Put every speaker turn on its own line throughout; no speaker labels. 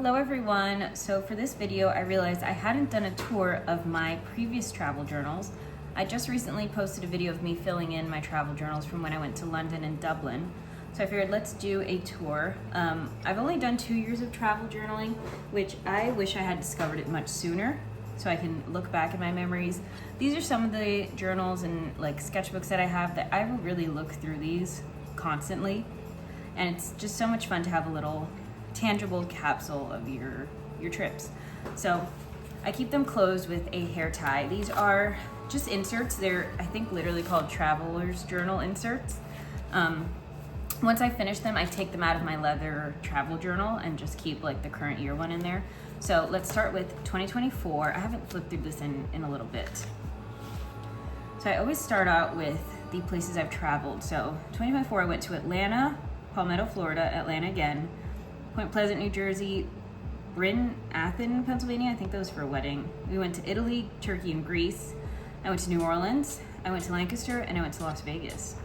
Hello everyone. So for this video, I realized I hadn't done a tour of my previous travel journals. I just recently posted a video of me filling in my travel journals from when I went to London and Dublin. So I figured let's do a tour. I've only done 2 years of travel journaling, which I wish I had discovered it much sooner so I can look back at my memories. These are some of the journals and like sketchbooks that I have that I will really look through these constantly. And it's just so much fun to have a little tangible capsule of your trips. So I keep them closed with a hair tie. These are just inserts. They're, I think, literally called traveler's journal inserts. Once I finish them, I take them out of my leather travel journal and just keep like the current year one in there. So let's start with 2024. I haven't flipped through this in a little bit. So I always start out with the places I've traveled. So 2024, I went to Atlanta, Palmetto, Florida, Atlanta again, Point Pleasant, New Jersey, Bryn Athyn, Pennsylvania. I think that was for a wedding. We went to Italy, Turkey, and Greece. I went to New Orleans. I went to Lancaster, and I went to Las Vegas.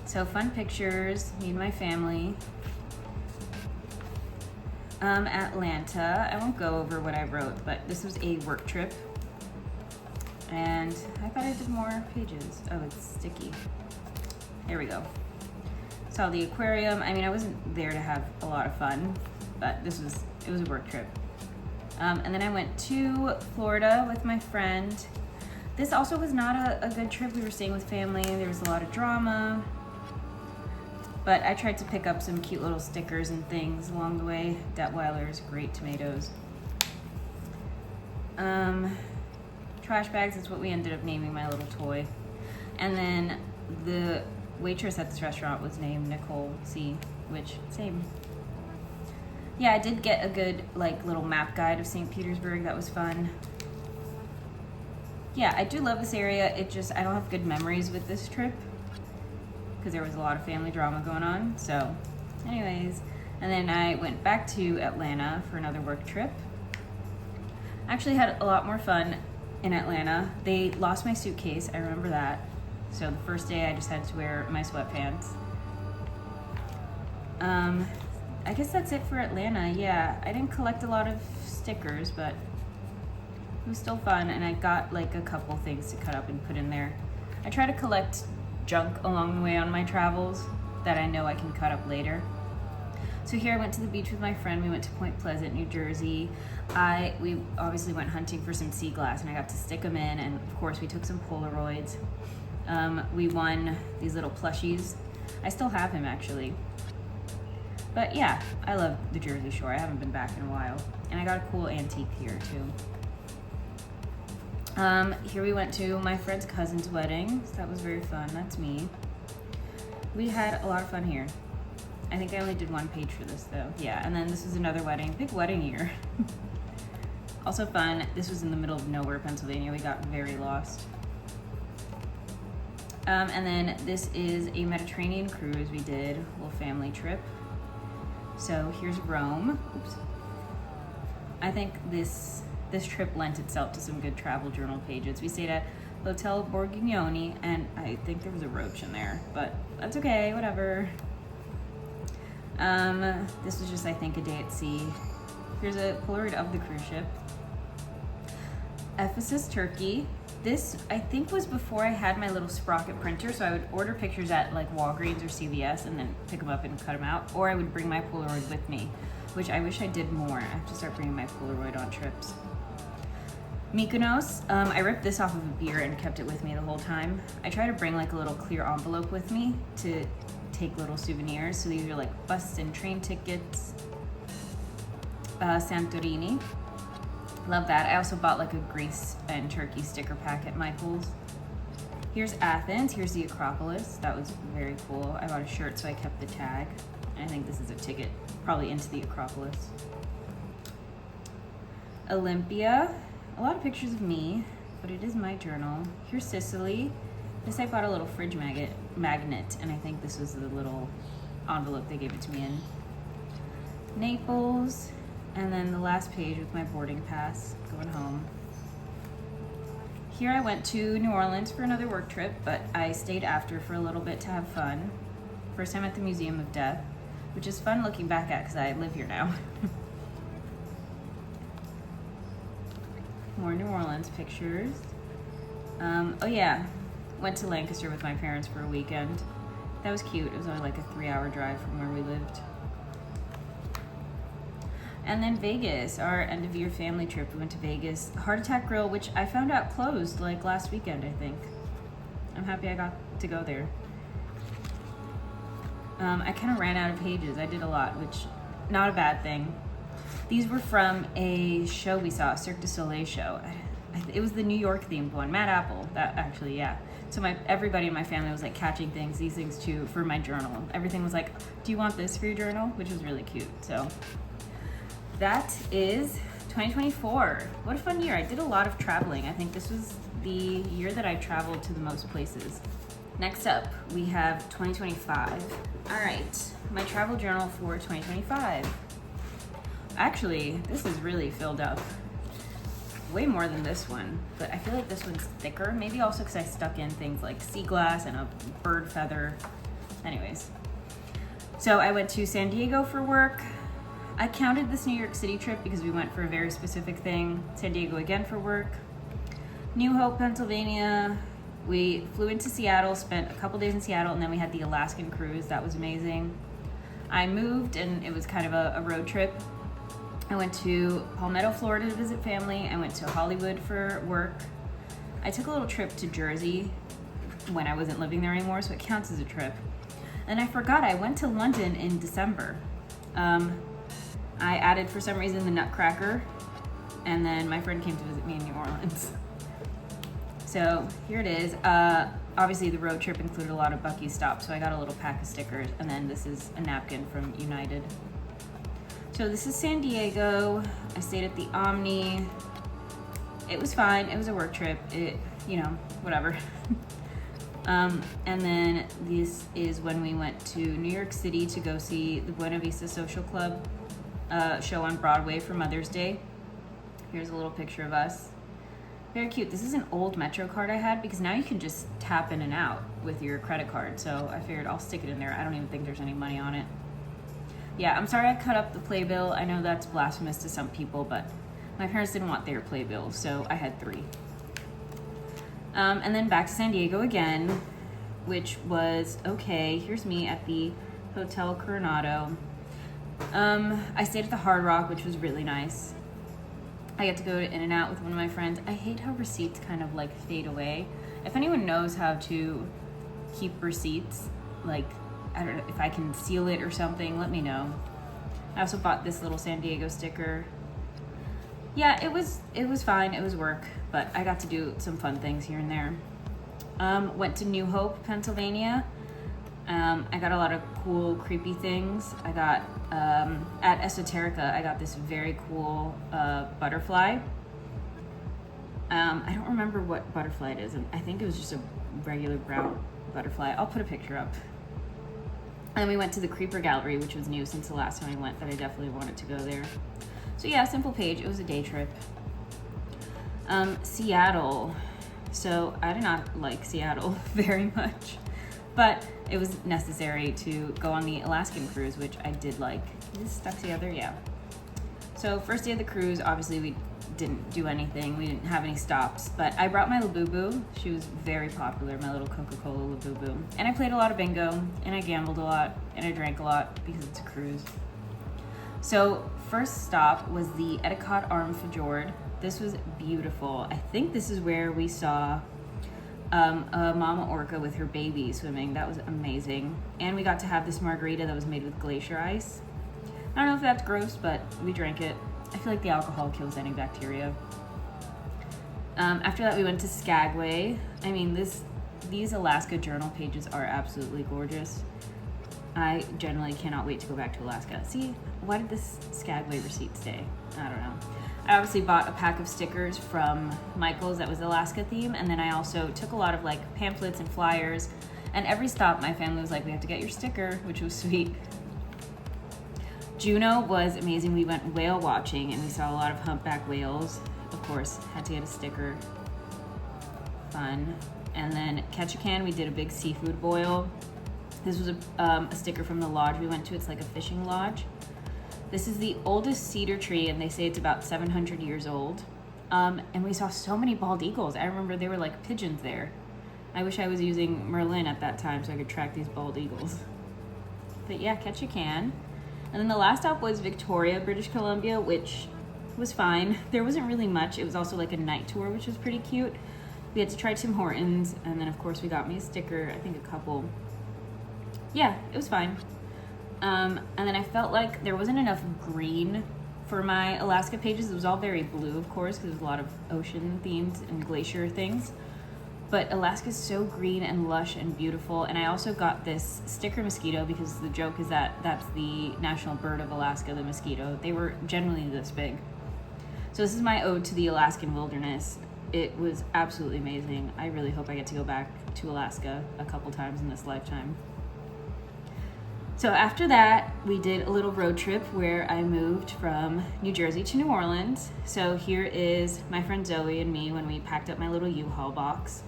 So fun pictures, me and my family. Atlanta, I won't go over what I wrote, but this was a work trip. And I thought I did more pages. Oh, it's sticky. There we go. Saw the aquarium. I mean, I wasn't there to have a lot of fun, but it was a work trip. And then I went to Florida with my friend. This also was not a good trip. We were staying with family. There was a lot of drama, but I tried to pick up some cute little stickers and things along the way. Detweiler's, great tomatoes. Trash bags is what we ended up naming my little toy. And then the waitress at this restaurant was named Nicole C, which same. Yeah, I did get a good like little map guide of St. Petersburg. That was fun. Yeah, I do love this area. It just, I don't have good memories with this trip because there was a lot of family drama going on. So anyways, and then I went back to Atlanta for another work trip. Actually had a lot more fun in Atlanta. They lost my suitcase, I remember that. So the first day I just had to wear my sweatpants. I guess that's it for Atlanta. Yeah, I didn't collect a lot of stickers, but it was still fun, and I got like a couple things to cut up and put in there. I try to collect junk along the way on my travels that I know I can cut up later. So here I went to the beach with my friend. We went to Point Pleasant, New Jersey. We obviously went hunting for some sea glass, and I got to stick them in, and of course we took some Polaroids. We won these little plushies. I still have him actually. But yeah, I love the Jersey Shore. I haven't been back in a while. And I got a cool antique here too. Here we went to my friend's cousin's wedding. So that was very fun. That's me. We had a lot of fun here. I think I only did one page for this though. Yeah, and then this was another wedding. Big wedding year. Also fun. This was in the middle of nowhere, Pennsylvania. We got very lost. And then this is a Mediterranean cruise we did, a little family trip. So here's Rome. Oops. I think this trip lent itself to some good travel journal pages. We stayed at Hotel Borgognoni, and I think there was a roach in there, but that's okay, whatever. This was just, I think, a day at sea. Here's a Polaroid of the cruise ship. Ephesus, Turkey. This, I think, was before I had my little Sprocket printer, so I would order pictures at like Walgreens or CVS and then pick them up and cut them out, or I would bring my Polaroid with me, which I wish I did more. I have to start bringing my Polaroid on trips. Mykonos, I ripped this off of a beer and kept it with me the whole time. I try to bring like a little clear envelope with me to take little souvenirs. So these are like bus and train tickets. Santorini. Love that. I also bought like a Greece and Turkey sticker pack at Michael's. Here's Athens. Here's the Acropolis. That was very cool. I bought a shirt, so I kept the tag. I think this is a ticket probably into the Acropolis. Olympia. A lot of pictures of me, but it is my journal. Here's Sicily. This I bought a little fridge magnet, and I think this was the little envelope they gave it to me in. Naples. And then the last page with my boarding pass, going home. Here I went to New Orleans for another work trip, but I stayed after for a little bit to have fun. First time at the Museum of Death, which is fun looking back at because I live here now. more New Orleans pictures. Oh yeah, went to Lancaster with my parents for a weekend. That was cute. It was only like a 3-hour drive from where we lived. And then Vegas, our end of year family trip. We went to Vegas. Heart Attack Grill, which I found out closed like last weekend, I think. I'm happy I got to go there. I kind of ran out of pages. I did a lot, which not a bad thing. These were from a show we saw, a Cirque du Soleil show. It was the New York themed one. Matt Apple, that actually, yeah. So everybody in my family was like catching these things too, for my journal. Everything was like, do you want this for your journal? Which was really cute. So that is 2024. What a fun year. I did a lot of traveling. I think this was the year that I traveled to the most places. Next up, we have 2025. All right, my travel journal for 2025. Actually, this is really filled up. Way more than this one, but I feel like this one's thicker. Maybe also because I stuck in things like sea glass and a bird feather. Anyways, so I went to San Diego for work. I counted this New York City trip because we went for a very specific thing. San Diego again for work. New Hope, Pennsylvania. We flew into Seattle, spent a couple days in Seattle, and then we had the Alaskan cruise. That was amazing. I moved, and it was kind of a road trip. I went to Palmetto, Florida to visit family. I went to Hollywood for work. I took a little trip to Jersey when I wasn't living there anymore, so it counts as a trip. And I forgot, I went to London in December. I added, for some reason, the Nutcracker, and then my friend came to visit me in New Orleans. So here it is. Obviously, the road trip included a lot of Buc-ee stops, so I got a little pack of stickers, and then this is a napkin from United. So this is San Diego. I stayed at the Omni. It was fine. It was a work trip. Whatever. And then this is when we went to New York City to go see the Buena Vista Social Club show on Broadway for Mother's Day. Here's a little picture of us. Very cute. This is an old Metro card I had because now you can just tap in and out with your credit card. So I figured I'll stick it in there. I don't even think there's any money on it. Yeah, I'm sorry I cut up the playbill. I know that's blasphemous to some people, but my parents didn't want their playbill, so I had 3. And then back to San Diego again, which was okay. Here's me at the Hotel Coronado. I stayed at the Hard Rock, which was really nice. I get to go to In-N-Out with one of my friends. I hate how receipts kind of like fade away. If anyone knows how to keep receipts, like, I don't know, if I can seal it or something, let me know. I also bought this little San Diego sticker. Yeah, it was fine. It was work, but I got to do some fun things here and there. Went to New Hope, Pennsylvania. I got a lot of cool, creepy things. I got, at Esoterica, I got this very cool butterfly. I don't remember what butterfly it is. I think it was just a regular brown butterfly. I'll put a picture up. And we went to the Creeper Gallery, which was new since the last time I went, that I definitely wanted to go there. So yeah, simple page. It was a day trip. Seattle. So I did not like Seattle very much, but it was necessary to go on the Alaskan cruise, which I did like. Is this stuck together? Yeah. So first day of the cruise, obviously we didn't do anything. We didn't have any stops, but I brought my Labubu. She was very popular, my little Coca-Cola Labubu. And I played a lot of bingo, and I gambled a lot, and I drank a lot because it's a cruise. So first stop was the Etiquette Arm Fjord. This was beautiful. I think this is where we saw a mama orca with her baby swimming. That was amazing. And we got to have this margarita that was made with glacier ice. I don't know if that's gross, but we drank it. I feel like the alcohol kills any bacteria. After that, we went to Skagway. I mean, these Alaska journal pages are absolutely gorgeous. I generally cannot wait to go back to Alaska. See, why did this Skagway receipt stay? I don't know. I obviously bought a pack of stickers from Michael's that was Alaska theme, and then I also took a lot of like pamphlets and flyers, and every stop my family was like, we have to get your sticker, which was sweet. Juneau was amazing. We went whale watching and we saw a lot of humpback whales. Of course, had to get a sticker. Fun. And then Ketchikan, we did a big seafood boil. This was a sticker from the lodge we went to. It's like a fishing lodge. This is the oldest cedar tree, and they say it's about 700 years old. And we saw so many bald eagles. I remember there were like pigeons there. I wish I was using Merlin at that time so I could track these bald eagles. But yeah, Ketchikan. And then the last stop was Victoria, British Columbia, which was fine. There wasn't really much. It was also like a night tour, which was pretty cute. We had to try Tim Hortons, and then of course we got me a sticker, I think a couple. Yeah, it was fine. And then I felt like there wasn't enough green for my Alaska pages. It was all very blue, of course, because there's a lot of ocean themes and glacier things. But Alaska's so green and lush and beautiful. And I also got this sticker mosquito because the joke is that that's the national bird of Alaska, the mosquito. They were generally this big. So this is my ode to the Alaskan wilderness. It was absolutely amazing. I really hope I get to go back to Alaska a couple times in this lifetime. So after that, we did a little road trip where I moved from New Jersey to New Orleans. So here is my friend Zoe and me when we packed up my little U-Haul box.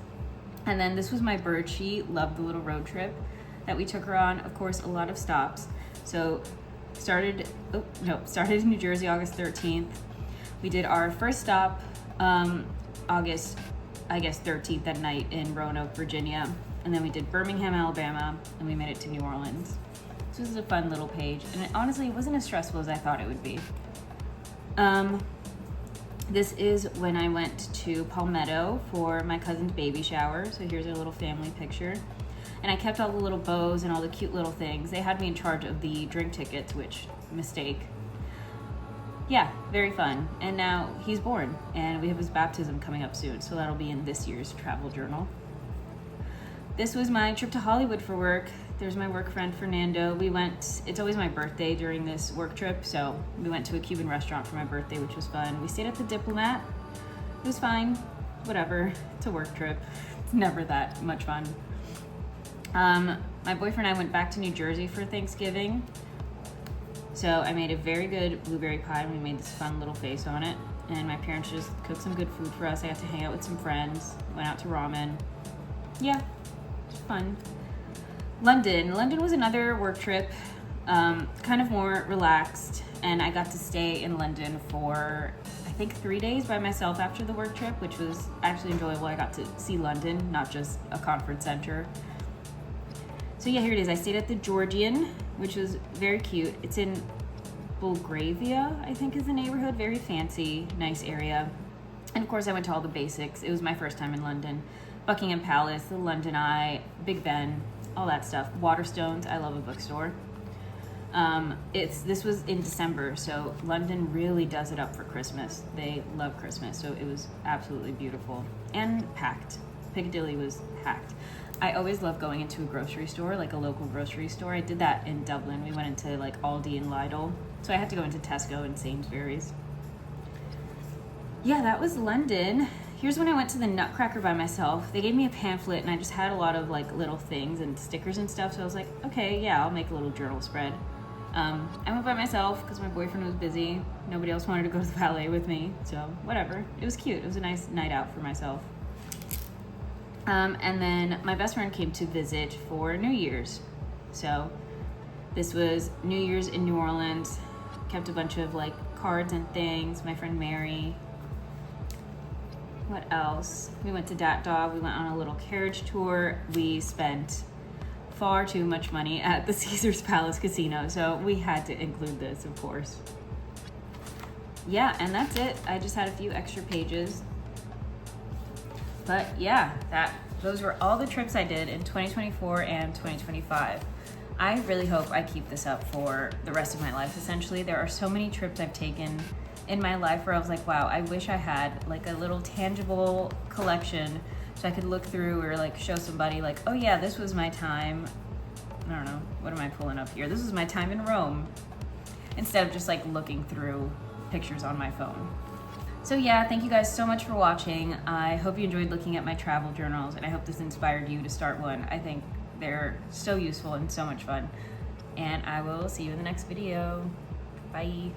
And then this was my bird. She loved the little road trip that we took her on. Of course, a lot of stops. So started in New Jersey August 13th. We did our first stop August, 13th at night in Roanoke, Virginia. And then we did Birmingham, Alabama, and we made it to New Orleans. So this is a fun little page. And honestly, it wasn't as stressful as I thought it would be. This is when I went to Palmetto for my cousin's baby shower. So here's our little family picture. And I kept all the little bows and all the cute little things. They had me in charge of the drink tickets, which, mistake. Yeah, very fun. And now he's born, and we have his baptism coming up soon. So that'll be in this year's travel journal. This was my trip to Hollywood for work. There's my work friend, Fernando. It's always my birthday during this work trip, so we went to a Cuban restaurant for my birthday, which was fun. We stayed at the Diplomat. It was fine, whatever. It's a work trip. It's never that much fun. My boyfriend and I went back to New Jersey for Thanksgiving. So I made a very good blueberry pie, and we made this fun little face on it. And my parents just cooked some good food for us. I got to hang out with some friends, went out to ramen. Yeah, it was fun. London was another work trip, kind of more relaxed, and I got to stay in London for I think 3 days by myself after the work trip, which was actually enjoyable. I got to see London, not just a conference center. So yeah, here it is. I stayed at the Georgian, which was very cute. It's in Belgravia, I think is the neighborhood. Very fancy, nice area. And of course I went to all the basics. It was my first time in London. Buckingham Palace, the London Eye, Big Ben, all that stuff. Waterstones, I love a bookstore. This was in December, so London really does it up for Christmas. They love Christmas, so it was absolutely beautiful and packed. Piccadilly was packed. I always love going into a grocery store, like a local grocery store. I did that in Dublin. We went into like Aldi and Lidl, so I had to go into Tesco and Sainsbury's. Yeah, that was London. Here's when I went to the Nutcracker by myself. They gave me a pamphlet and I just had a lot of like little things and stickers and stuff. So I was like, okay, yeah, I'll make a little journal spread. I went by myself because my boyfriend was busy. Nobody else wanted to go to the ballet with me. So whatever, it was cute. It was a nice night out for myself. And then my best friend came to visit for New Year's. So this was New Year's in New Orleans. Kept a bunch of like cards and things. My friend Mary. What else? We went to Dat Dog. We went on a little carriage tour. We spent far too much money at the Caesars Palace Casino, so we had to include this, of course. Yeah, and that's it. I just had a few extra pages. But yeah, those were all the trips I did in 2024 and 2025. I really hope I keep this up for the rest of my life, essentially. There are so many trips I've taken in my life where I was like, wow, I wish I had like a little tangible collection so I could look through or like show somebody like, oh yeah, this was my time. I don't know, what am I pulling up here? This was my time in Rome, instead of just like looking through pictures on my phone. So yeah, thank you guys so much for watching. I hope you enjoyed looking at my travel journals, and I hope this inspired you to start one. I think they're so useful and so much fun. And I will see you in the next video. Bye.